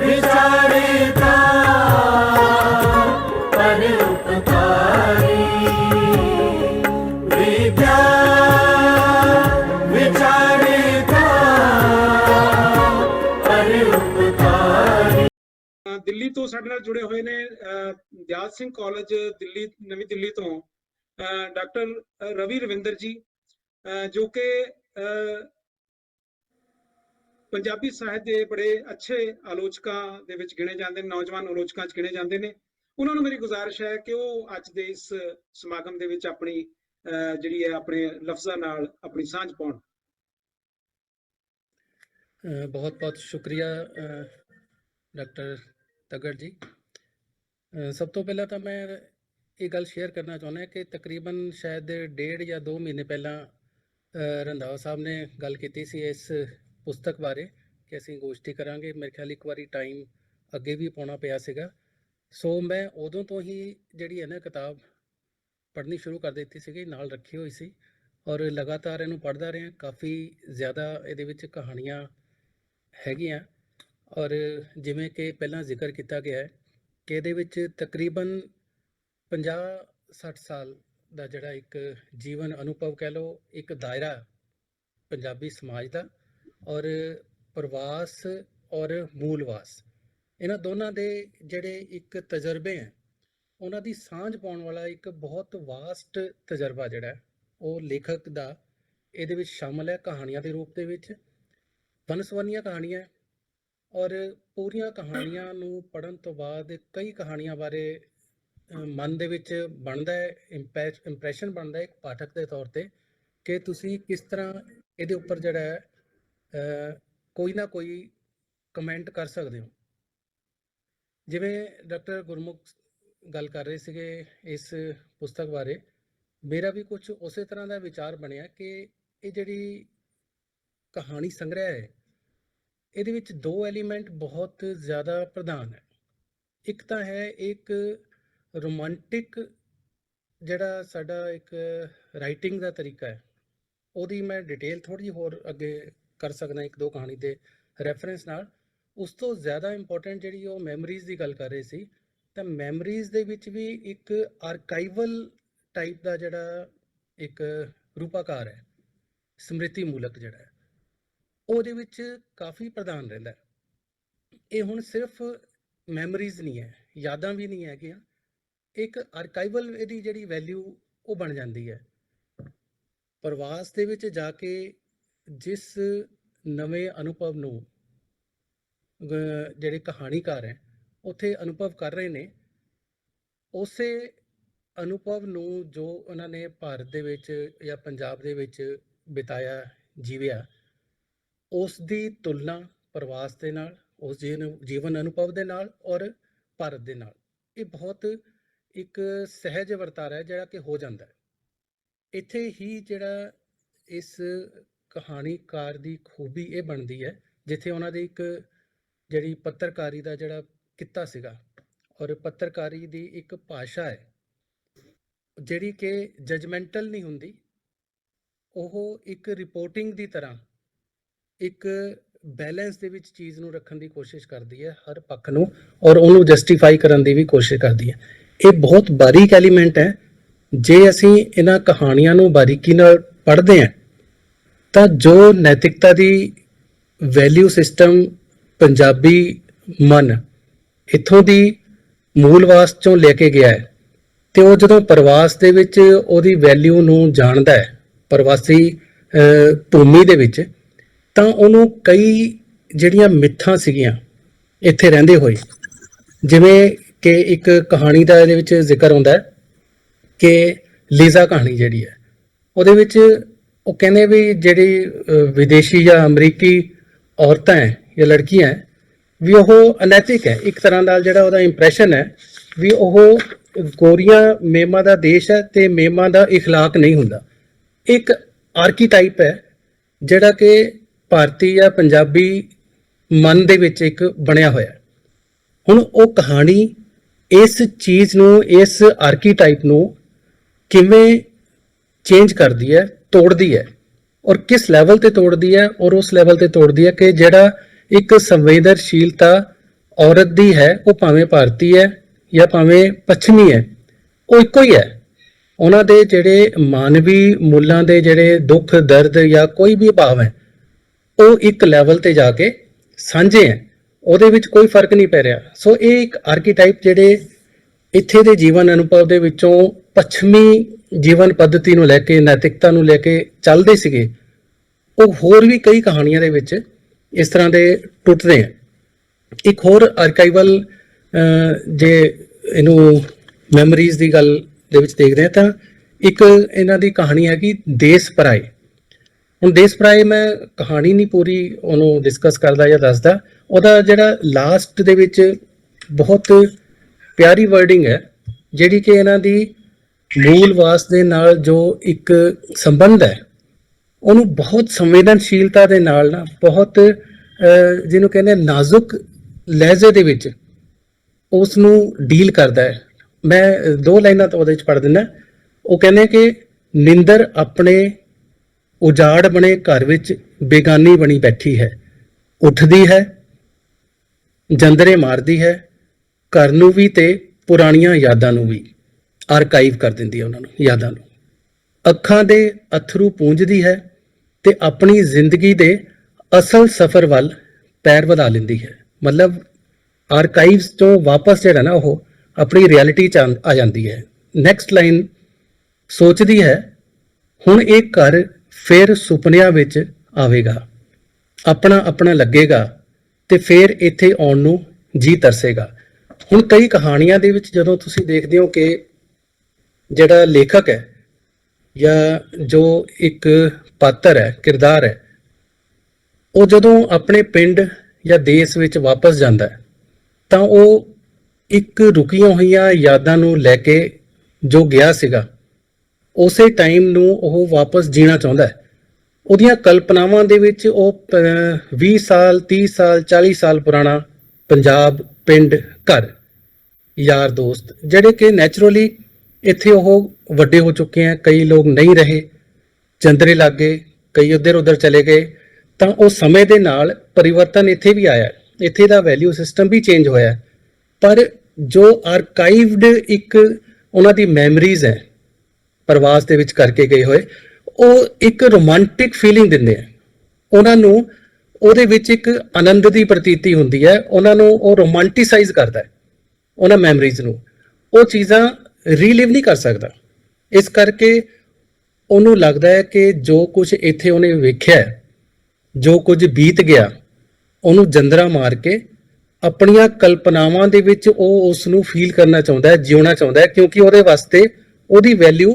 विचारिता परोपकारी विद्या विचारिता परोपकारी। ਦਿੱਲੀ ਤੋਂ ਸਾਡੇ ਨਾਲ ਜੁੜੇ ਹੋਏ ਨੇ ਦਿਆਲ ਸਿੰਘ ਕਾਲਜ ਦਿੱਲੀ, ਨਵੀਂ ਦਿੱਲੀ ਤੋਂ ਡਾਕਟਰ ਰਵੀ ਰਵਿੰਦਰ ਜੀ, ਜੋ ਕਿ ਪੰਜਾਬੀ ਸਾਹਿਤ ਦੇ ਬੜੇ ਅੱਛੇ ਆਲੋਚਕਾਂ ਦੇ ਵਿੱਚ ਗਿਣੇ ਜਾਂਦੇ ਨੇ, ਨੌਜਵਾਨ ਆਲੋਚਕਾਂ 'ਚ ਗਿਣੇ ਜਾਂਦੇ ਨੇ। ਉਹਨਾਂ ਨੂੰ ਮੇਰੀ ਗੁਜ਼ਾਰਿਸ਼ ਹੈ ਕਿ ਉਹ ਅੱਜ ਦੇ ਇਸ ਸਮਾਗਮ ਦੇ ਵਿੱਚ ਆਪਣੀ ਜਿਹੜੀ ਹੈ ਆਪਣੇ ਲਫ਼ਜ਼ਾਂ ਨਾਲ ਆਪਣੀ ਸਾਂਝ ਪਾਉਣ। बहुत बहुत शुक्रिया डॉक्टर तगड़ जी। सब तो पहला तो मैं ये गल शेयर करना चाहुंदा कि तकरीबन शायद 1.5 या 2 महीने पहला रंधावा साहब ने गल की सी इस पुस्तक बारे कि असीं गोष्ठी करांगे। मेरे ख्याल एक बारी टाइम अगे भी पाउणा पिया सीगा, सो मैं उदों तो ही जिहड़ी है ना किताब पढ़नी शुरू कर दित्ती सीगी, नाल रखी हुई सी और लगातार इहनूं पढ़दा रहा। काफ़ी ज़्यादा इहदे विच कहानियां हैगियां और जिवें कि पहलां जिक्र किया गया है कि इहदे विच तकरीबन 50-60 साल का जिहड़ा एक जीवन अनुभव कह लो, एक दायरा पंजाबी समाज का और प्रवास और मूलवास, इन्हां दोनों के जिहड़े एक तजर्बे हैं उन्हां दी सांझ पाउण वाला एक बहुत वास्ट तजर्बा जिहड़ा वो लेखक का इहदे विच शामिल है। कहानियां के रूप दे विच वनसवनियां कहानियां और पूरियां कहानियां नूं पढ़न तो बाद कई कहानियां बारे मन दे विच बनदा है, इंप्रैशन बनदा है एक पाठक के तौर पर कि तुसीं किस तरह इहदे उपर जिहड़ा है कोई ना कोई कमेंट कर सकते हो। जिवें डॉक्टर गुरमुख गल कर रहे सीगे इस पुस्तक बारे, मेरा भी कुछ उस तरह का विचार बनिया कि ये जिहड़ी कहानी संग्रह है ਇਹਦੇ ਵਿੱਚ 2 एलीमेंट बहुत ज़्यादा प्रधान है। एक तो है एक रोमांटिक ਜਿਹੜਾ ਸਾਡਾ ਇੱਕ ਰਾਈਟਿੰਗ ਦਾ ਤਰੀਕਾ ਹੈ, ਉਹਦੀ ਮੈਂ ਡਿਟੇਲ ਥੋੜੀ ਹੋਰ ਅੱਗੇ ਕਰ ਸਕਦਾ ਇੱਕ ਦੋ ਕਹਾਣੀ ਦੇ ਰੈਫਰੈਂਸ ਨਾਲ। ਉਸ ਤੋਂ ਜ਼ਿਆਦਾ ਇੰਪੋਰਟੈਂਟ ਜਿਹੜੀ ਉਹ ਮੈਮਰੀਜ਼ ਦੀ ਗੱਲ ਕਰ ਰਹੇ ਸੀ, ਤਾਂ ਮੈਮਰੀਜ਼ ਦੇ ਵਿੱਚ ਵੀ ਇੱਕ ਆਰਕਾਈਵਲ ਟਾਈਪ ਦਾ ਜਿਹੜਾ ਇੱਕ ਰੂਪਾਕਾਰ ਹੈ, ਸਮ੍ਰਿਤੀ ਮੂਲਕ ਜਿਹੜਾ ਹੈ, ਉਹਦੇ ਵਿੱਚ ਕਾਫੀ ਪ੍ਰਧਾਨ ਰਹਿੰਦਾ। ਇਹ ਹੁਣ ਸਿਰਫ ਮੈਮਰੀਜ਼ ਨਹੀਂ ਹੈ, ਯਾਦਾਂ ਵੀ ਨਹੀਂ ਹੈਗੀਆਂ, ਇੱਕ ਆਰਕਾਈਵਲ ਇਹਦੀ ਜਿਹੜੀ ਵੈਲਿਊ ਉਹ ਬਣ ਜਾਂਦੀ ਹੈ। ਪ੍ਰਵਾਸ ਦੇ ਵਿੱਚ ਜਾ ਕੇ ਜਿਸ ਨਵੇਂ ਅਨੁਭਵ ਨੂੰ ਜਿਹੜੇ ਕਹਾਣੀਕਾਰ ਹੈ ਉੱਥੇ ਅਨੁਭਵ ਕਰ ਰਹੇ ਨੇ, ਉਸੇ ਅਨੁਭਵ ਨੂੰ ਜੋ ਉਹਨਾਂ ਨੇ ਭਾਰਤ ਦੇ ਵਿੱਚ ਜਾਂ ਪੰਜਾਬ ਦੇ ਵਿੱਚ ਬਿਤਾਇਆ, ਜੀਵਿਆ, ਉਸ ਦੀ ਤੁਲਨਾ ਪ੍ਰਵਾਸ ਦੇ ਨਾਲ, ਉਸ ਜੀਵਨ ਅਨੁਭਵ ਦੇ ਨਾਲ ਔਰ ਭਾਰਤ ਦੇ ਨਾਲ, ਇਹ ਬਹੁਤ ਇੱਕ ਸਹਿਜ ਵਰਤਾਰਾ ਹੈ ਜਿਹੜਾ ਕਿ ਹੋ ਜਾਂਦਾ ਹੈ। ਇੱਥੇ ਹੀ ਜਿਹੜਾ ਇਸ ਕਹਾਣੀਕਾਰ ਦੀ ਖੂਬੀ ਇਹ ਬਣਦੀ ਹੈ, ਜਿੱਥੇ ਉਹਨਾਂ ਦੀ ਇੱਕ ਜਿਹੜੀ ਪੱਤਰਕਾਰੀ ਦਾ ਜਿਹੜਾ ਕਿੱਤਾ ਸੀਗਾ ਔਰ ਪੱਤਰਕਾਰੀ ਦੀ ਇੱਕ ਭਾਸ਼ਾ ਹੈ ਜਿਹੜੀ ਕਿ ਜਜਮੈਂਟਲ ਨਹੀਂ ਹੁੰਦੀ, ਉਹ ਇੱਕ ਰਿਪੋਰਟਿੰਗ ਦੀ ਤਰ੍ਹਾਂ ਇੱਕ ਬੈਲੈਂਸ ਦੇ ਵਿੱਚ ਚੀਜ਼ ਨੂੰ ਰੱਖਣ ਦੀ ਕੋਸ਼ਿਸ਼ ਕਰਦੀ ਹੈ, ਹਰ ਪੱਖ ਨੂੰ, ਔਰ ਉਹਨੂੰ ਜਸਟੀਫਾਈ ਕਰਨ ਦੀ ਵੀ ਕੋਸ਼ਿਸ਼ ਕਰਦੀ ਹੈ। ਇਹ ਬਹੁਤ ਬਾਰੀਕ ਐਲੀਮੈਂਟ ਹੈ। ਜੇ ਅਸੀਂ ਇਹਨਾਂ ਕਹਾਣੀਆਂ ਨੂੰ ਬਾਰੀਕੀ ਨਾਲ ਪੜ੍ਹਦੇ ਹਾਂ ਤਾਂ ਜੋ ਨੈਤਿਕਤਾ ਦੀ ਵੈਲਿਊ ਸਿਸਟਮ ਪੰਜਾਬੀ ਮਨ ਇੱਥੋਂ ਦੀ ਮੂਲਵਾਸ ਚੋਂ ਲੈ ਕੇ ਗਿਆ ਹੈ, ਤੇ ਉਹ ਜਦੋਂ ਪ੍ਰਵਾਸ ਦੇ ਵਿੱਚ ਉਹਦੀ ਵੈਲਿਊ ਨੂੰ ਜਾਣਦਾ ਹੈ, ਪ੍ਰਵਾਸੀ ਭੂਮੀ ਦੇ ਵਿੱਚ, ਤਾਂ ਉਹਨੂੰ ਕਈ ਜਿਹੜੀਆਂ ਮਿੱਥਾਂ ਸੀਗੀਆਂ ਇੱਥੇ ਰਹਿੰਦੇ ਹੋਏ, ਜਿਵੇਂ ਕਿ ਇੱਕ ਕਹਾਣੀ ਦਾ ਇਹਦੇ ਵਿੱਚ ਜ਼ਿਕਰ ਹੁੰਦਾ ਹੈ ਕਿ ਲੀਜ਼ਾ ਕਹਾਣੀ ਜਿਹੜੀ ਹੈ, ਉਹਦੇ ਵਿੱਚ ਉਹ ਕਹਿੰਦੇ ਵੀ ਜਿਹੜੀ ਵਿਦੇਸ਼ੀ ਜਾਂ ਅਮਰੀਕੀ ਔਰਤਾਂ ਹੈ ਜਾਂ ਲੜਕੀਆਂ ਹੈ ਵੀ ਉਹ ਅਨੈਤਿਕ ਹੈ। ਇੱਕ ਤਰ੍ਹਾਂ ਨਾਲ ਜਿਹੜਾ ਉਹਦਾ ਇੰਪ੍ਰੈਸ਼ਨ ਹੈ ਵੀ ਉਹ ਗੋਰੀਆਂ ਮੇਮਾਂ ਦਾ ਦੇਸ਼ ਹੈ ਤੇ ਮੇਮਾਂ ਦਾ ਇਖਲਾਕ ਨਹੀਂ ਹੁੰਦਾ। ਇੱਕ ਆਰਕੀਟਾਈਪ ਹੈ ਜਿਹੜਾ ਕਿ ਭਾਰਤੀ ਜਾਂ ਪੰਜਾਬੀ ਮਨ ਦੇ ਵਿੱਚ ਇੱਕ ਬਣਿਆ ਹੋਇਆ। ਹੁਣ ਉਹ ਕਹਾਣੀ ਇਸ ਚੀਜ਼ ਨੂੰ, ਇਸ ਆਰਕੀਟਾਈਪ ਨੂੰ ਕਿਵੇਂ ਚੇਂਜ ਕਰਦੀ ਹੈ, ਤੋੜਦੀ ਹੈ, ਔਰ ਕਿਸ ਲੈਵਲ ਤੇ ਤੋੜਦੀ ਹੈ, ਔਰ ਉਸ ਲੈਵਲ ਤੇ ਤੋੜਦੀ ਹੈ ਕਿ ਜਿਹੜਾ ਇੱਕ ਸੰਵੇਦਨਸ਼ੀਲਤਾ ਔਰਤ ਦੀ ਹੈ, ਉਹ ਭਾਵੇਂ ਭਾਰਤੀ ਹੈ ਜਾਂ ਭਾਵੇਂ ਪੱਛਮੀ ਹੈ, ਉਹ ਇੱਕੋ ਹੀ ਹੈ। ਉਹਨਾਂ ਦੇ ਜਿਹੜੇ ਮਾਨਵੀ ਮੁੱਲਾਂ ਦੇ ਜਿਹੜੇ ਦੁੱਖ ਦਰਦ ਜਾਂ ਕੋਈ ਵੀ ਭਾਵ ਹੈ, ਉਹ ਇੱਕ ਲੈਵਲ ਤੇ ਜਾ ਕੇ ਸਾਂਝੇ ਹੈ, ਉਹਦੇ ਵਿੱਚ ਕੋਈ ਫਰਕ ਨਹੀਂ ਪੈ ਰਿਹਾ। ਸੋ ਇਹ ਇੱਕ ਆਰਕੀਟਾਈਪ ਜਿਹੜੇ ਇੱਥੇ ਦੇ ਜੀਵਨ ਅਨੁਭਵ ਦੇ ਵਿੱਚੋਂ ਪੱਛਮੀ ਜੀਵਨ ਪੱਧਤੀ ਨੂੰ ਲੈ ਕੇ, ਨੈਤਿਕਤਾ ਨੂੰ ਲੈ ਕੇ ਚੱਲਦੇ ਸੀਗੇ, ਉਹ ਹੋਰ ਵੀ ਕਈ ਕਹਾਣੀਆਂ ਦੇ ਵਿੱਚ ਇਸ ਤਰ੍ਹਾਂ ਦੇ ਟੁੱਟਦੇ ਹੈ। ਇੱਕ ਹੋਰ ਆਰਕਾਈਵਲ ਜੇ ਇਹਨੂੰ ਮੈਮਰੀਜ਼ ਦੀ ਗੱਲ ਦੇ ਵਿੱਚ ਦੇਖਦੇ ਹਾਂ ਤਾਂ ਇੱਕ ਇਹਨਾਂ ਦੀ ਕਹਾਣੀ ਹੈਗੀ ਦੇਸ ਪਰਾਏ। ਹੁਣ ਦੇਸ ਪਰਾਏ ਮੈਂ ਕਹਾਣੀ ਨਹੀਂ ਪੂਰੀ ਉਹਨੂੰ ਡਿਸਕਸ ਕਰਦਾ ਜਾਂ ਦੱਸਦਾ, ਉਹਦਾ ਜਿਹੜਾ ਲਾਸਟ ਦੇ ਵਿੱਚ ਬਹੁਤ ਪਿਆਰੀ ਵਰਡਿੰਗ ਹੈ, ਜਿਹੜੀ ਕਿ ਇਹਨਾਂ ਦੀ ਮੂਲ ਵਾਸ ਦੇ ਨਾਲ ਜੋ ਇੱਕ ਸੰਬੰਧ ਹੈ, ਉਹਨੂੰ ਬਹੁਤ ਸੰਵੇਦਨਸ਼ੀਲਤਾ ਦੇ ਨਾਲ ਨਾ, ਬਹੁਤ ਜਿਹਨੂੰ ਕਹਿੰਦੇ ਨਾਜ਼ੁਕ ਲਹਿਜ਼ੇ ਦੇ ਵਿੱਚ ਉਸ ਨੂੰ ਡੀਲ ਕਰਦਾ ਹੈ। ਮੈਂ 2 ਲਾਈਨਾਂ ਤੋਂ ਉਹਦੇ ਵਿੱਚ ਪੜ੍ਹ ਦਿੰਦਾ। ਉਹ ਕਹਿੰਦੇ ਕਿ ਨਿੰਦਰ ਆਪਣੇ ਉਜਾੜ ਬਣੇ ਘਰ ਵਿੱਚ ਬੇਗਾਨੀ ਬਣੀ ਬੈਠੀ ਹੈ, ਉੱਠਦੀ ਹੈ, ਜੰਦਰੇ ਮਾਰਦੀ ਹੈ, ਘਰ ਨੂੰ ਵੀ ਤੇ ਪੁਰਾਣੀਆਂ ਯਾਦਾਂ ਨੂੰ ਵੀ ਆਰਕਾਈਵ ਕਰ ਦਿੰਦੀ ਹੈ, ਉਹਨਾਂ ਨੂੰ ਯਾਦਾਂ ਨੂੰ। ਅੱਖਾਂ ਦੇ ਅਥਰੂ ਪੂੰਝਦੀ ਹੈ ਤੇ ਆਪਣੀ ਜ਼ਿੰਦਗੀ ਦੇ ਅਸਲ ਸਫ਼ਰ ਵੱਲ ਪੈਰ ਵਧਾ ਲੈਂਦੀ ਹੈ। ਮਤਲਬ ਆਰਕਾਈਵਸ ਤੋਂ ਵਾਪਸ ਜਿਹੜਾ ਨਾ ਉਹ ਆਪਣੀ ਰਿਐਲਿਟੀ 'ਚ ਆ ਜਾਂਦੀ ਹੈ। ਨੈਕਸਟ ਲਾਈਨ ਸੋਚਦੀ ਹੈ, ਹੁਣ ਇਹ ਘਰ ਫਿਰ ਸੁਪਨਿਆਂ ਵਿੱਚ ਆਵੇਗਾ, ਆਪਣਾ ਆਪਣਾ ਲੱਗੇਗਾ ਤੇ ਫਿਰ ਇੱਥੇ ਆਉਣ ਨੂੰ ਜੀ ਤਰਸੇਗਾ। ਹੁਣ ਕਈ ਕਹਾਣੀਆਂ ਦੇ ਵਿੱਚ ਜਦੋਂ ਤੁਸੀਂ ਦੇਖਦੇ ਹੋ ਕਿ ਜਿਹੜਾ ਲੇਖਕ ਹੈ ਜਾਂ ਜੋ ਇੱਕ ਪਾਤਰ ਹੈ, ਕਿਰਦਾਰ ਹੈ, ਉਹ ਜਦੋਂ ਆਪਣੇ ਪਿੰਡ ਜਾਂ ਦੇਸ਼ ਵਿੱਚ ਵਾਪਸ ਜਾਂਦਾ ਹੈ ਤਾਂ ਉਹ ਇੱਕ ਰੁਕੀਆਂ ਹੋਈਆਂ ਯਾਦਾਂ ਨੂੰ ਲੈ ਕੇ ਜੋ ਗਿਆ ਸੀਗਾ, ਉਸੇ ਟਾਈਮ ਨੂੰ ਉਹ ਵਾਪਸ ਜੀਣਾ ਚਾਹੁੰਦਾ ਹੈ। ਉਹਦੀਆਂ ਕਲਪਨਾਵਾਂ ਦੇ ਵਿੱਚ ਉਹ 20 ਸਾਲ 30 ਸਾਲ 40 ਸਾਲ ਪੁਰਾਣਾ ਪੰਜਾਬ, ਪਿੰਡ, ਘਰ, ਯਾਰ ਦੋਸਤ, ਜਿਹੜੇ ਕਿ ਨੈਚੁਰਲੀ ਇੱਥੇ ਉਹ ਵੱਡੇ ਹੋ ਚੁੱਕੇ ਆ, ਕਈ ਲੋਕ ਨਹੀਂ ਰਹੇ, ਚੰਦਰੇ ਲੱਗ ਗਏ, ਕਈ ਉੱਧਰ ਉੱਧਰ ਚਲੇ ਗਏ, ਤਾਂ ਉਹ ਸਮੇਂ ਦੇ ਨਾਲ ਪਰਿਵਰਤਨ ਇੱਥੇ ਵੀ ਆਇਆ, ਇੱਥੇ ਦਾ ਵੈਲਿਊ ਸਿਸਟਮ ਵੀ ਚੇਂਜ ਹੋਇਆ। ਪਰ ਜੋ ਆਰਕਾਈਵਡ ਇੱਕ ਉਹਨਾਂ ਦੀ ਮੈਮਰੀਜ਼ ਹੈ ਪ੍ਰਵਾਸ ਦੇ ਵਿੱਚ ਕਰਕੇ ਗਏ ਹੋਏ, ਉਹ ਇੱਕ ਰੋਮਾਂਟਿਕ ਫੀਲਿੰਗ ਦਿੰਦੇ ਆ ਉਹਨਾਂ ਨੂੰ, ਉਹਦੇ ਵਿੱਚ ਇੱਕ ਆਨੰਦ ਦੀ ਪ੍ਰਤੀਤੀ ਹੁੰਦੀ ਹੈ, ਉਹਨਾਂ ਨੂੰ ਉਹ ਰੋਮਾਂਟਿਸਾਈਜ਼ ਕਰਦਾ ਹੈ ਉਹਨਾਂ ਮੈਮਰੀਜ਼ ਨੂੰ। ਉਹ ਚੀਜ਼ਾਂ ਰੀਲਿਵ ਨਹੀਂ ਕਰ ਸਕਦਾ, ਇਸ ਕਰਕੇ ਉਹਨੂੰ ਲੱਗਦਾ ਹੈ ਕਿ ਜੋ ਕੁਝ ਇੱਥੇ ਉਹਨੇ ਵੇਖਿਆ, ਜੋ ਕੁਝ ਬੀਤ ਗਿਆ, ਉਹਨੂੰ ਜੰਦਰਾ ਮਾਰ ਕੇ ਆਪਣੀਆਂ ਕਲਪਨਾਵਾਂ ਦੇ ਵਿੱਚ ਉਹ ਉਸ ਨੂੰ ਫੀਲ ਕਰਨਾ ਚਾਹੁੰਦਾ ਹੈ, ਜਿਉਣਾ ਚਾਹੁੰਦਾ ਹੈ, ਕਿਉਂਕਿ ਉਹਦੇ ਵਾਸਤੇ ਉਹਦੀ ਵੈਲਿਊ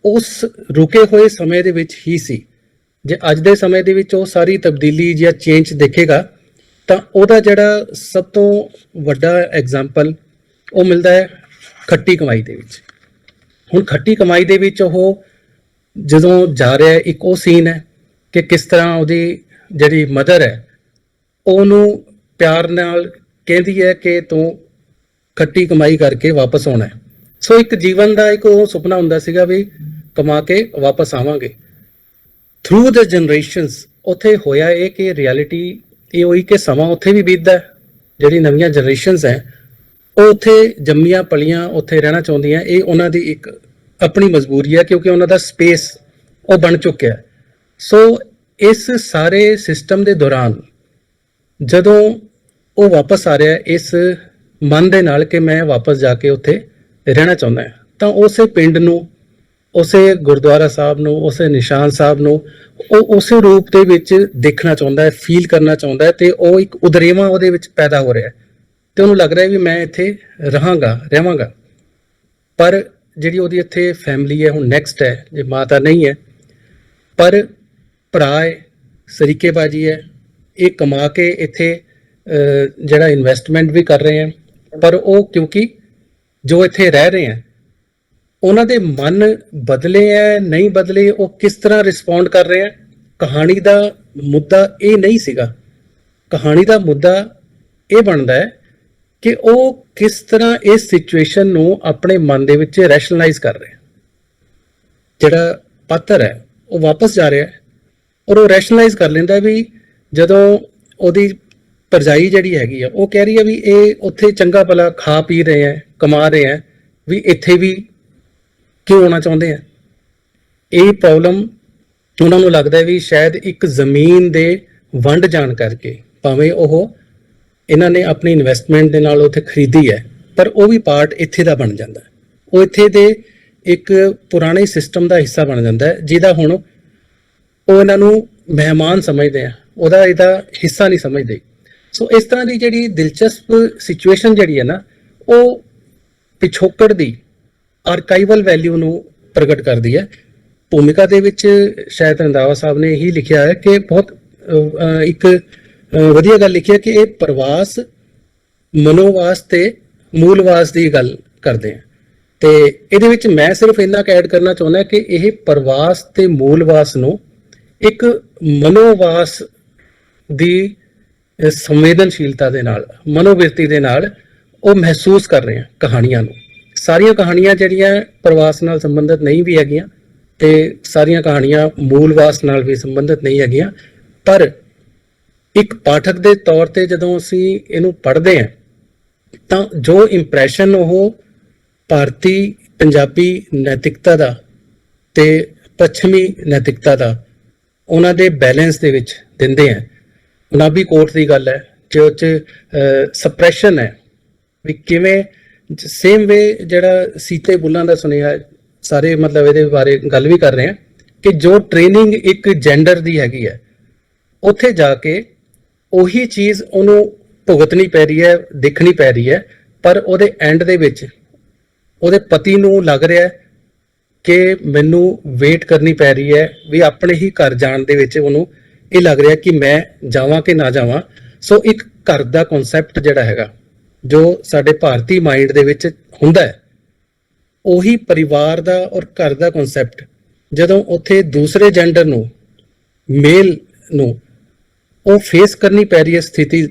ਉਸ ਰੁਕੇ ਹੋਏ ਸਮੇਂ ਦੇ ਵਿੱਚ ਹੀ ਸੀ। ਜੇ ਅੱਜ ਦੇ ਸਮੇਂ ਦੇ ਵਿੱਚ ਉਹ ਸਾਰੀ ਤਬਦੀਲੀ ਜਾਂ ਚੇਂਜ ਦੇਖੇਗਾ ਤਾਂ ਉਹਦਾ ਜਿਹੜਾ ਸਭ ਤੋਂ ਵੱਡਾ ਐਗਜ਼ਾਮਪਲ ਉਹ ਮਿਲਦਾ ਹੈ ਖੱਟੀ ਕਮਾਈ ਦੇ ਵਿੱਚ। ਹੁਣ ਖੱਟੀ ਕਮਾਈ ਦੇ ਵਿੱਚ ਉਹ ਜਦੋਂ ਜਾ ਰਿਹਾ, ਇੱਕ ਉਹ ਸੀਨ ਹੈ ਕਿ ਕਿਸ ਤਰ੍ਹਾਂ ਉਹਦੀ ਜਿਹੜੀ ਮਦਰ ਹੈ ਉਹਨੂੰ ਪਿਆਰ ਨਾਲ ਕਹਿੰਦੀ ਹੈ ਕਿ ਤੂੰ ਖੱਟੀ ਕਮਾਈ ਕਰਕੇ ਵਾਪਸ ਆਉਣਾ ਹੈ। ਸੋ ਇੱਕ ਜੀਵਨ ਦਾ ਇੱਕ ਉਹ ਸੁਪਨਾ ਹੁੰਦਾ ਸੀਗਾ ਵੀ ਕਮਾ ਕੇ ਵਾਪਸ ਆਵਾਂਗੇ। ਥਰੂ ਦ ਜਨਰੇਸ਼ਨਸ ਉੱਥੇ ਹੋਇਆ ਇਹ ਕਿ ਰਿਐਲਿਟੀ ਇਹ ਹੋਈ ਕਿ ਸਮਾਂ ਉੱਥੇ ਵੀ ਬੀਤਦਾ, ਜਿਹੜੀ ਨਵੀਆਂ ਜਨਰੇਸ਼ਨਸ ਹੈ ਉਹ ਉੱਥੇ ਜੰਮੀਆਂ ਪਲੀਆਂ ਉੱਥੇ ਰਹਿਣਾ ਚਾਹੁੰਦੀਆਂ, ਇਹ ਉਹਨਾਂ ਦੀ ਇੱਕ ਆਪਣੀ ਮਜਬੂਰੀ ਹੈ ਕਿਉਂਕਿ ਉਹਨਾਂ ਦਾ ਸਪੇਸ ਉਹ ਬਣ ਚੁੱਕਿਆ। ਸੋ ਇਸ ਸਾਰੇ ਸਿਸਟਮ ਦੇ ਦੌਰਾਨ ਜਦੋਂ ਉਹ ਵਾਪਸ ਆ ਰਿਹਾ ਇਸ ਮਨ ਦੇ ਨਾਲ ਕਿ ਮੈਂ ਵਾਪਸ ਜਾ ਕੇ ਉੱਥੇ ਰਹਿਣਾ ਚਾਹੁੰਦਾ ਹਾਂ, ਤਾਂ ਉਸੇ ਪਿੰਡ ਨੂੰ, ਉਸੇ ਗੁਰਦੁਆਰਾ ਸਾਹਿਬ ਨੂੰ, ਉਸੇ ਨਿਸ਼ਾਨ ਸਾਹਿਬ ਨੂੰ ਉਹ ਉਸੇ ਰੂਪ ਦੇ ਵਿੱਚ ਦੇਖਣਾ ਚਾਹੁੰਦਾ ਹੈ, ਫੀਲ ਕਰਨਾ ਚਾਹੁੰਦਾ ਹੈ, ਤੇ ਉਹ ਇੱਕ ਉਦਰੇਵਾਂ ਉਹਦੇ ਵਿੱਚ ਪੈਦਾ ਹੋ ਰਿਹਾ ਤੇ ਉਹਨੂੰ ਲੱਗ ਰਿਹਾ ਵੀ ਮੈਂ ਇੱਥੇ ਰਹਾਂਗਾ। ਪਰ ਜਿਹੜੀ ਉਹਦੀ ਇੱਥੇ ਫੈਮਿਲੀ ਹੈ, ਹੁਣ ਨੈਕਸਟ ਹੈ, ਜੇ ਮਾਤਾ ਨਹੀਂ ਹੈ ਪਰ ਭਰਾ ਹੈ, ਸਰੀਕੇਬਾਜੀ ਹੈ, ਇਹ ਕਮਾ ਕੇ ਇੱਥੇ ਜਿਹੜਾ ਇਨਵੈਸਟਮੈਂਟ ਵੀ ਕਰ ਰਹੇ ਹਨ, ਪਰ ਉਹ ਕਿਉਂਕਿ ਜੋ ਇੱਥੇ ਰਹਿ ਰਹੇ ਹਨ ਉਹਨਾਂ ਦੇ ਮਨ ਬਦਲੇ ਹੈ ਨਹੀਂ ਬਦਲੇ, ਉਹ ਕਿਸ ਤਰ੍ਹਾਂ ਰਿਸਪੌਂਡ ਕਰ ਰਹੇ ਹੈ। ਕਹਾਣੀ ਦਾ ਮੁੱਦਾ ਇਹ ਨਹੀਂ ਸੀਗਾ, ਕਹਾਣੀ ਦਾ ਮੁੱਦਾ ਇਹ ਬਣਦਾ ਹੈ ਕਿ ਉਹ ਕਿਸ ਤਰ੍ਹਾਂ ਇਸ ਸਿਚੁਏਸ਼ਨ ਨੂੰ ਆਪਣੇ ਮਨ ਦੇ ਵਿੱਚ ਰੈਸ਼ਨਲਾਈਜ਼ ਕਰ ਰਿਹਾ। ਜਿਹੜਾ ਪਾਤਰ ਹੈ ਉਹ ਵਾਪਸ ਜਾ ਰਿਹਾ ਔਰ ਉਹ ਰੈਸ਼ਨਲਾਈਜ਼ ਕਰ ਲੈਂਦਾ ਵੀ ਜਦੋਂ ਉਹਦੀ ਭਰਜਾਈ ਜਿਹੜੀ ਹੈਗੀ ਆ ਉਹ ਕਹਿ ਰਹੀ ਹੈ ਵੀ ਇਹ ਉੱਥੇ ਚੰਗਾ ਭਲਾ ਖਾ ਪੀ ਰਹੇ ਆ, ਕਮਾ ਰਹੇ ਆ, ਵੀ ਇੱਥੇ ਵੀ ਕਿਉਂ ਆਉਣਾ ਚਾਹੁੰਦੇ ਆ। ਇਹ ਪ੍ਰੋਬਲਮ ਉਹਨਾਂ ਨੂੰ ਲੱਗਦਾ ਹੈ ਵੀ ਸ਼ਾਇਦ ਇੱਕ ਜ਼ਮੀਨ ਦੇ ਵੰਡ ਜਾਣ ਕਰਕੇ, ਭਾਵੇਂ ਉਹ ਇਹਨਾਂ ਨੇ ਆਪਣੀ ਇਨਵੈਸਟਮੈਂਟ ਦੇ ਨਾਲ ਉੱਥੇ ਖਰੀਦੀ ਹੈ, ਪਰ ਉਹ ਵੀ ਪਾਰਟ ਇੱਥੇ ਦਾ ਬਣ ਜਾਂਦਾ ਹੈ। ਉਹ ਇੱਥੇ ਦੇ ਇੱਕ ਪੁਰਾਣੇ ਸਿਸਟਮ ਦਾ ਹਿੱਸਾ ਬਣ ਜਾਂਦਾ ਹੈ, ਜਿਹਦਾ ਹੁਣ ਉਹ ਇਹਨਾਂ ਨੂੰ ਮਹਿਮਾਨ ਸਮਝਦੇ ਆ, ਇਹਦਾ ਹਿੱਸਾ ਨਹੀਂ ਸਮਝਦੇ। ਸੋ ਇਸ ਤਰ੍ਹਾਂ ਦੀ ਜਿਹੜੀ ਦਿਲਚਸਪ ਸਿਚੁਏਸ਼ਨ ਜਿਹੜੀ ਹੈ ਨਾ, ਉਹ ਪਿਛੋਕੜ ਦੀ ਆਰਕਾਈਵਲ ਵੈਲਿਊ ਨੂੰ ਪ੍ਰਗਟ ਕਰਦੀ ਹੈ। ਭੂਮਿਕਾ ਦੇ ਵਿੱਚ ਸ਼ਾਇਦ ਰੰਧਾਵਾ ਸਾਹਿਬ ਨੇ ਇਹੀ ਲਿਖਿਆ ਹੈ ਕਿ ਬਹੁਤ ਇੱਕ ਵਧੀਆ ਗੱਲ ਲਿਖੀ ਹੈ ਕਿ ਇਹ ਪ੍ਰਵਾਸ, ਮਨੋਵਾਸ ਤੇ ਮੂਲਵਾਸ ਦੀ ਗੱਲ ਕਰਦੇ ਆ। ਤੇ ਇਹਦੇ ਵਿੱਚ ਮੈਂ ਸਿਰਫ ਇੰਨਾ ਕੁ ਐਡ ਕਰਨਾ ਚਾਹੁੰਦਾ ਕਿ ਇਹ ਪ੍ਰਵਾਸ ਤੇ ਮੂਲਵਾਸ ਨੂੰ ਇੱਕ ਮਨੋਵਾਸ ਦੀ ਸੰਵੇਦਨਸ਼ੀਲਤਾ ਦੇ ਨਾਲ, ਮਨੋਵਿਰਤੀ ਦੇ ਨਾਲ ਉਹ ਮਹਿਸੂਸ ਕਰ ਰਹੇ ਆ ਕਹਾਣੀਆਂ ਨੂੰ। ਸਾਰੀਆਂ ਕਹਾਣੀਆਂ ਜਿਹੜੀਆਂ ਪ੍ਰਵਾਸ ਨਾਲ ਸੰਬੰਧਿਤ ਨਹੀਂ ਵੀ ਹੈਗੀਆਂ ਤੇ ਸਾਰੀਆਂ ਕਹਾਣੀਆਂ ਮੂਲਵਾਸ ਨਾਲ ਵੀ ਸੰਬੰਧਿਤ ਨਹੀਂ ਹੈਗੀਆਂ, ਪਰ ਇੱਕ ਪਾਠਕ ਦੇ ਤੌਰ ਤੇ ਜਦੋਂ ਅਸੀਂ ਇਹਨੂੰ ਪੜ੍ਹਦੇ ਹਾਂ ਤਾਂ ਜੋ ਇੰਪ੍ਰੈਸ਼ਨ ਉਹ ਭਾਰਤੀ ਪੰਜਾਬੀ ਨੈਤਿਕਤਾ ਦਾ ਤੇ ਪੱਛਮੀ ਨੈਤਿਕਤਾ ਦਾ ਉਹਨਾਂ ਦੇ ਬੈਲੈਂਸ ਦੇ ਵਿੱਚ ਦਿੰਦੇ ਆ। ਗੁਲਾਬੀ ਕੋਟ ਦੀ ਗੱਲ ਹੈ ਜੋ ਚ ਸਪਰੈਸ਼ਨ ਹੈ, ਵੀ ਕਿਵੇਂ ਸੇਮ ਵੇ ਜਿਹੜਾ ਸੀਤੇ ਬੁੱਲਾਂ ਦਾ ਸੁਨੇਹਾ, ਸਾਰੇ ਮਤਲਬ ਇਹਦੇ ਬਾਰੇ ਗੱਲ ਵੀ ਕਰ ਰਹੇ ਆ ਕਿ ਜੋ ਟ੍ਰੇਨਿੰਗ ਇੱਕ ਜੈਂਡਰ ਦੀ ਹੈਗੀ ਹੈ, ਉੱਥੇ ਜਾ ਕੇ ਉਹੀ ਚੀਜ਼ ਉਹਨੂੰ ਭੁਗਤਣੀ ਪੈ ਰਹੀ ਹੈ, ਦੇਖਣੀ ਪੈ ਰਹੀ ਹੈ, ਪਰ ਉਹਦੇ ਐਂਡ ਦੇ ਵਿੱਚ ਉਹਦੇ ਪਤੀ ਨੂੰ ਲੱਗ ਰਿਹਾ ਕਿ ਮੈਨੂੰ ਵੇਟ ਕਰਨੀ ਪੈ ਰਹੀ ਹੈ, ਵੀ ਆਪਣੇ ਹੀ ਘਰ ਜਾਣ ਦੇ ਵਿੱਚ ਉਹਨੂੰ ਇਹ ਲੱਗ ਰਿਹਾ ਕਿ ਮੈਂ ਜਾਵਾਂ ਕਿ ਨਾ ਜਾਵਾਂ। ਸੋ ਇੱਕ ਘਰ ਦਾ ਕਨਸੈਪਟ ਜਿਹੜਾ ਹੈਗਾ ਜੋ ਸਾਡੇ ਭਾਰਤੀ ਮਾਈਂਡ ਦੇ ਵਿੱਚ ਹੁੰਦਾ ਹੈ, ਉਹੀ ਪਰਿਵਾਰ ਦਾ ਔਰ ਘਰ ਦਾ ਕਨਸੈਪਟ ਜਦੋਂ ਉੱਥੇ ਦੂਸਰੇ ਜੈਂਡਰ ਨੂੰ, ਮੇਲ ਨੂੰ ਉਹ ਫੇਸ ਕਰਨੀ ਪੈ ਰਹੀ ਹੈ ਸਥਿਤੀ,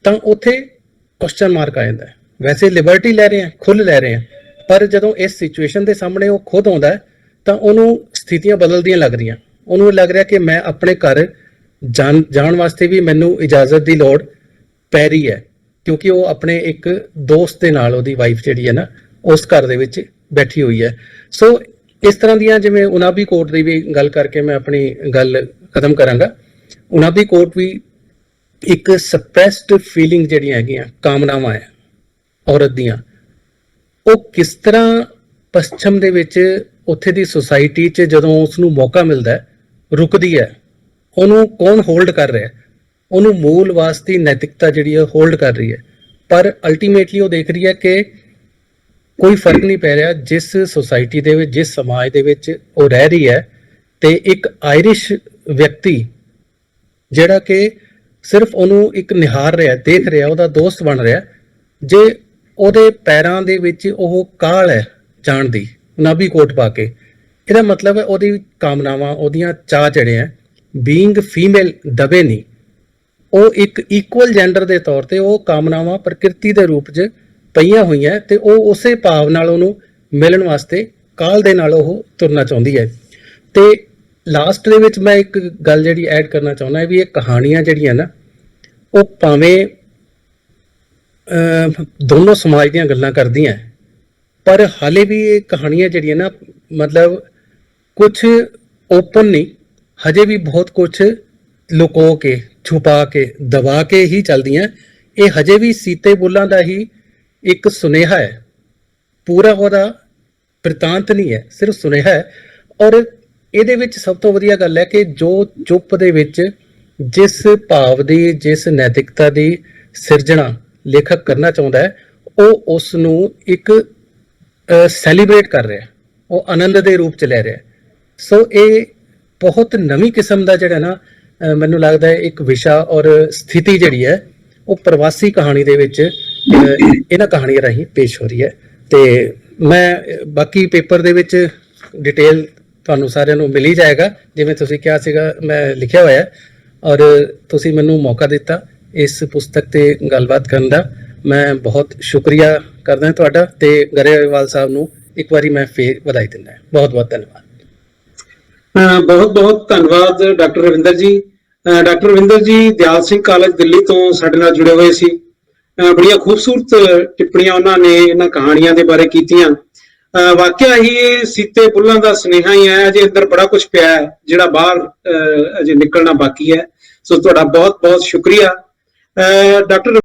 ਤਾਂ ਉੱਥੇ ਕੁਐਸਚਨ ਮਾਰਕ ਆ ਜਾਂਦਾ ਹੈ। ਵੈਸੇ ਲਿਬਰਟੀ ਲੈ ਰਹੇ ਆ, ਖੁੱਲ੍ਹ ਲੈ ਰਹੇ ਆ, ਪਰ ਜਦੋਂ ਇਸ ਸਿਚੁਏਸ਼ਨ ਦੇ ਸਾਹਮਣੇ ਉਹ ਖੁਦ ਆਉਂਦਾ ਤਾਂ ਉਹਨੂੰ ਸਥਿਤੀਆਂ ਬਦਲਦੀਆਂ ਲੱਗ ਰਹੀਆਂ। ਉਹਨੂੰ ਲੱਗ ਰਿਹਾ ਕਿ ਮੈਂ ਆਪਣੇ ਘਰ ਜਾਣ ਵਾਸਤੇ ਵੀ ਮੈਨੂੰ ਇਜਾਜ਼ਤ ਦੀ ਲੋੜ ਪੈ ਰਹੀ ਹੈ, ਕਿਉਂਕਿ ਉਹ ਆਪਣੇ ਇੱਕ ਦੋਸਤ ਦੇ ਨਾਲ, ਉਹਦੀ ਵਾਈਫ ਜਿਹੜੀ ਹੈ ਨਾ, ਉਸ ਘਰ ਦੇ ਵਿੱਚ ਬੈਠੀ ਹੋਈ ਹੈ। ਸੋ ਇਸ ਤਰ੍ਹਾਂ ਦੀਆਂ, ਜਿਵੇਂ ਉਨਾਬੀ ਕੋਟ ਦੀ ਵੀ ਗੱਲ ਕਰਕੇ ਮੈਂ ਆਪਣੀ ਗੱਲ ਖਤਮ ਕਰਾਂਗਾ। ਉਨਾਬੀ ਕੋਟ ਵੀ ਇੱਕ ਸਪਰੈਸਡ ਫੀਲਿੰਗ ਜਿਹੜੀਆਂ ਹੈਗੀਆਂ, ਕਾਮਨਾਵਾਂ ਹੈ ਔਰਤ ਦੀਆਂ, ਉਹ ਕਿਸ ਤਰ੍ਹਾਂ ਪੱਛਮ ਦੇ ਵਿੱਚ ਉੱਥੇ ਦੀ ਸੁਸਾਇਟੀ 'ਚ ਜਦੋਂ ਉਸ ਨੂੰ ਮੌਕਾ ਮਿਲਦਾ ਹੈ ਰੁਕਦੀ ਹੈ। ਉਹਨੂੰ ਕੌਣ ਹੋਲਡ ਕਰ ਰਿਹਾ? ਉਹਨੂੰ ਮੂਲ ਵਾਸਤੀ ਨੈਤਿਕਤਾ ਜਿਹੜੀ ਹੈ ਹੋਲਡ ਕਰ ਰਹੀ ਹੈ, ਪਰ ਅਲਟੀਮੇਟਲੀ ਉਹ ਦੇਖ ਰਹੀ ਹੈ ਕਿ ਕੋਈ ਫਰਕ ਨਹੀਂ ਪੈ ਰਿਹਾ ਜਿਸ ਸੁਸਾਇਟੀ ਦੇ ਵਿੱਚ, ਜਿਸ ਸਮਾਜ ਦੇ ਵਿੱਚ ਉਹ ਰਹਿ ਰਹੀ ਹੈ। ਤੇ ਇੱਕ ਆਇਰਿਸ਼ ਵਿਅਕਤੀ ਜਿਹੜਾ ਕਿ ਸਿਰਫ ਉਹਨੂੰ ਇੱਕ ਨਿਹਾਰ ਰਿਹਾ, ਦੇਖ ਰਿਹਾ, ਉਹਦਾ ਦੋਸਤ ਬਣ ਰਿਹਾ, ਜੇ ਉਹਦੇ ਪੈਰਾਂ ਦੇ ਵਿੱਚ ਉਹ ਕਾਲ ਹੈ ਜਾਣ ਦੀ, ਨਾਭੀ ਕੋਟ ਪਾ ਕੇ, ਇਹਦਾ ਮਤਲਬ ਹੈ ਉਹਦੀ ਕਾਮਨਾਵਾਂ, ਉਹਦੀਆਂ ਚਾਹ ਜਿਹੜੇ ਹੈ ਬੀਇੰਗ ਫੀਮੇਲ ਦਬੇ ਨਹੀਂ, ਉਹ ਇੱਕ ਇਕੁਅਲ ਜੈਂਡਰ ਦੇ ਤੌਰ ਤੇ ਉਹ ਕਾਮਨਾਵਾਂ ਪ੍ਰਕਿਰਤੀ ਦੇ ਰੂਪ 'ਚ ਪਈਆਂ ਹੋਈਆਂ ਤੇ ਉਹ ਉਸੇ ਭਾਵ ਨਾਲ ਉਹਨੂੰ ਮਿਲਣ ਵਾਸਤੇ ਕਾਲ ਦੇ ਨਾਲ ਉਹ ਤੁਰਨਾ ਚਾਹੁੰਦੀ ਹੈ। ਤੇ ਲਾਸਟ ਦੇ ਵਿੱਚ ਮੈਂ ਇੱਕ ਗੱਲ ਜਿਹੜੀ ਐਡ ਕਰਨਾ ਚਾਹੁੰਦਾ ਵੀ ਇਹ ਕਹਾਣੀਆਂ ਜਿਹੜੀਆਂ ਨਾ, ਉਹ ਭਾਵੇਂ ਦੋਨੋਂ ਸਮਾਜ ਦੀਆਂ ਗੱਲਾਂ ਕਰਦੀਆਂ, ਪਰ ਹਾਲੇ ਵੀ ਇਹ ਕਹਾਣੀਆਂ ਜਿਹੜੀਆਂ ਨਾ, ਮਤਲਬ ਕੁਝ ਓਪਨ ਨਹੀਂ, ਹਜੇ ਵੀ ਬਹੁਤ ਕੁਝ ਲੁਕੋ ਕੇ, ਛੁਪਾ ਕੇ, ਦਬਾ ਕੇ ਹੀ ਚੱਲਦੀਆਂ। ਇਹ ਹਜੇ ਵੀ ਸੀਤੇ ਬੁੱਲਾਂ ਦਾ ਹੀ ਇੱਕ ਸੁਨੇਹਾ ਹੈ, ਪੂਰਾ ਉਹਦਾ ਬ੍ਰਿਤਾਂਤ ਨਹੀਂ ਹੈ, ਸਿਰਫ ਸੁਨੇਹਾ ਹੈ। ਔਰ ਇਹਦੇ ਵਿੱਚ ਸਭ ਤੋਂ ਵਧੀਆ ਗੱਲ ਹੈ ਕਿ ਜੋ ਚੁੱਪ ਦੇ ਵਿੱਚ ਜਿਸ ਭਾਵ ਦੀ, ਜਿਸ ਨੈਤਿਕਤਾ ਦੀ ਸਿਰਜਣਾ ਲੇਖਕ ਕਰਨਾ ਚਾਹੁੰਦਾ ਹੈ, ਉਹ ਉਸ ਨੂੰ ਇੱਕ ਸੈਲੀਬ੍ਰੇਟ ਕਰ ਰਿਹਾ, ਉਹ ਆਨੰਦ ਦੇ ਰੂਪ 'ਚ ਲੈ ਰਿਹਾ। ਸੋ ਇਹ ਬਹੁਤ ਨਵੀਂ ਕਿਸਮ ਦਾ ਜਿਹੜਾ ਨਾ, ਮੈਨੂੰ ਲੱਗਦਾ ਹੈ ਇੱਕ ਵਿਸ਼ਾ ਔਰ ਸਥਿਤੀ ਜਿਹੜੀ ਹੈ ਉਹ ਪ੍ਰਵਾਸੀ ਕਹਾਣੀ ਦੇ ਵਿੱਚ ਇਹਨਾਂ ਕਹਾਣੀਆਂ ਰਾਹੀਂ ਪੇਸ਼ ਹੋ ਰਹੀ ਹੈ। ਤੇ ਮੈਂ ਬਾਕੀ ਪੇਪਰ ਦੇ ਵਿੱਚ ਡਿਟੇਲ ਤੁਹਾਨੂੰ ਸਾਰਿਆਂ ਨੂੰ ਮਿਲ ਹੀ ਜਾਏਗਾ, ਜਿਵੇਂ ਤੁਸੀਂ ਕਿਹਾ ਸੀਗਾ ਮੈਂ ਲਿਖਿਆ ਹੋਇਆ, ਔਰ ਤੁਸੀਂ ਮੈਨੂੰ ਮੌਕਾ ਦਿੱਤਾ ਇਸ ਪੁਸਤਕ ਤੇ ਗੱਲਬਾਤ ਕਰਨ ਦਾ। ਮੈਂ ਬਹੁਤ ਸ਼ੁਕਰੀਆ ਕਰਦਾ ਤੁਹਾਡਾ, ਤੇ ਗਰੇਵਾਲ ਸਾਹਿਬ ਨੂੰ ਇੱਕ ਵਾਰੀ ਮੈਂ ਫੇਰ ਵਧਾਈ ਦਿੰਦਾ। ਬਹੁਤ ਬਹੁਤ ਧੰਨਵਾਦ। ਬਹੁਤ ਬਹੁਤ ਧੰਨਵਾਦ ਡਾਕਟਰ ਰਵਿੰਦਰ ਜੀ। ਡਾਕਟਰ ਰਵਿੰਦਰ ਜੀ ਦਿਆਲ ਸਿੰਘ ਕਾਲਜ ਦਿੱਲੀ ਤੋਂ ਸਾਡੇ ਨਾਲ ਜੁੜੇ ਹੋਏ ਸੀ। ਬੜੀਆਂ ਖੂਬਸੂਰਤ ਟਿੱਪਣੀਆਂ ਉਹਨਾਂ ਨੇ ਇਹਨਾਂ ਕਹਾਣੀਆਂ ਦੇ ਬਾਰੇ ਕੀਤੀਆਂ। ਵਾਕਿਆ ਹੀ ਇਹ ਸੀਤੇ ਬੁੱਲਾਂ ਦਾ ਸੁਨੇਹਾ ਹੀ ਹੈ, ਅਜੇ ਅੰਦਰ ਬੜਾ ਕੁਝ ਪਿਆ ਹੈ ਜਿਹੜਾ ਬਾਹਰ ਅਜੇ ਨਿਕਲਣਾ ਬਾਕੀ ਹੈ। ਸੋ ਤੁਹਾਡਾ ਬਹੁਤ ਬਹੁਤ ਸ਼ੁਕਰੀਆ ਡਾਕਟਰ